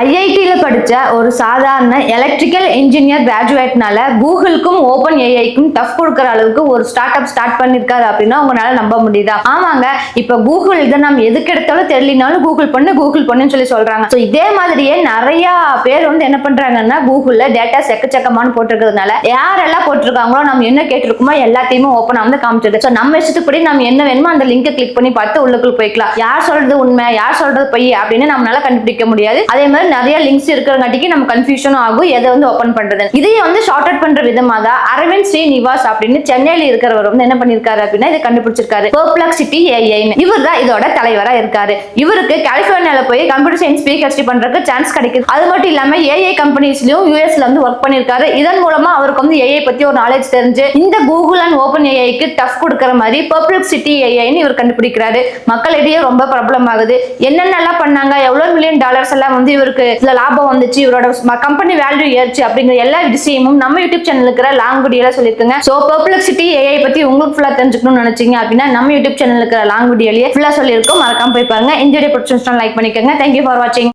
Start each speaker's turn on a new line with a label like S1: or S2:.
S1: ஐஐடியில படிச்ச ஒரு சாதாரண எலக்ட்ரிக்கல் இன்ஜினியர் கிராஜுவேட்னால கூகுளுக்கும் ஓபன் ஏஐக்கும் டஃப் கொடுக்குற அளவுக்கு ஒரு ஸ்டார்ட் அப் ஸ்டார்ட் பண்ணிருக்காரு அப்படின்னா உங்களால நம்ப முடியுதா? ஆமாங்க, இப்ப கூகுள் இதை நம்ம எதுக்கு எடுத்தாலும் தெரியலனாலும் கூகுள் பண்ணுன்னு சொல்லி சொல்றாங்க. ஸோ இதே மாதிரியே நிறைய பேர் வந்து என்ன பண்றாங்கன்னா கூகுள்ல டேட்டாஸ் எக்கச்சக்கமானு போட்டிருக்கிறதுனால யாரெல்லாம் போட்டிருக்காங்களோ நம்ம என்ன கேட்டிருக்கோமோ எல்லாத்தையுமே ஓப்பனா வந்து காமிச்சிருக்கு. ஸோ நம்ம இஷ்டத்துப்படி நம்ம என்ன வேணுமோ அந்த லிங்கை கிளிக் பண்ணி பார்த்து உள்ளுக்குள்ள போய்க்கலாம். யார் சொல்றது உண்மை யார் சொல்றது பொய் அப்படின்னு நம்மளால கண்டுபிடிக்க முடியாது. அதே மாதிரி நிறைய லிங்க்ஸ் இருக்கிறங்காட்டிக்கு நம்ம கன்ஃபியூஷனும் ஆகும் எதை வந்து ஓபன் பண்றது. இதையே வந்து ஷார்ட் அவுட் பண்ற விதமா தான் அரவிந்த் ஸ்ரீனிவாஸ் அப்படின்னு சென்னையில இருக்கிறவர் வந்து என்ன பண்ணிருக்காரு அப்படின்னா இதை கண்டுபிடிச்சிருக்காரு. பெர்ப்ளெக்சிட்டி ஏஐ இவர் தான் இதோட தலைவரா இருக்காரு. இவருக்கு கலிபோர்னியால போய் கம்ப்யூட்டர் சயின்ஸ் பிஹெச்டி பண்றதுக்கு சான்ஸ் கிடைக்குது. அது மட்டும் இல்லாம ஏஐ கம்பெனிஸ்லயும் யூஎஸ்ல வந்து ஒர்க் பண்ணிருக்காரு. இதன் மூலமா அவருக்கு வந்து ஏஐ பத்தி ஒரு நாலேஜ் தெரிஞ்சு இந்த கூகுள் அண்ட் ஓபன் ஏஐக்கு டஃப் கொடுக்கிற மாதிரி பெர்ப்ளெக்சிட்டி ஏஐன்னு இவர் கண்டுபிடிக்கிறாரு. மக்களிடையே ரொம்ப ப்ராப்ளம் ஆகுது. என்னென்னலாம் பண்ணாங்க, எவ்வளவு $1 மில்லியன் எல்லாம் வந்து இவருக்கு இதுல லாபம் வந்துச்சு, இவரோட கம்பெனி வேல்யூ ஏறிச்சு அப்படிங்கிற எல்லா விஷயமும் நம்ம யூடியூப் சேனல் இருக்கிற லாங் வீடியோல சொல்லிருக்கேங்க. சோ பெர்ப்ளெக்சிட்டி ஏஐ பத்தி உங்களுக்கு ஃபுல்லா தெரிஞ்சுக்கணும்னு நினைச்சீங்க அப்படின்னா நம்ம யூடியூப் சேனல் இருக்கிற லாங் வீடியோலயே ஃபுல்லா சொல்லியிருக்கோம். மறக்காம போய் பாருங்க. இந்த வீடியோ பிடிச்சிருந்தா லைக் பண்ணிக்கோங்க. தேங்க்யூ ஃபார் வாட்சிங்.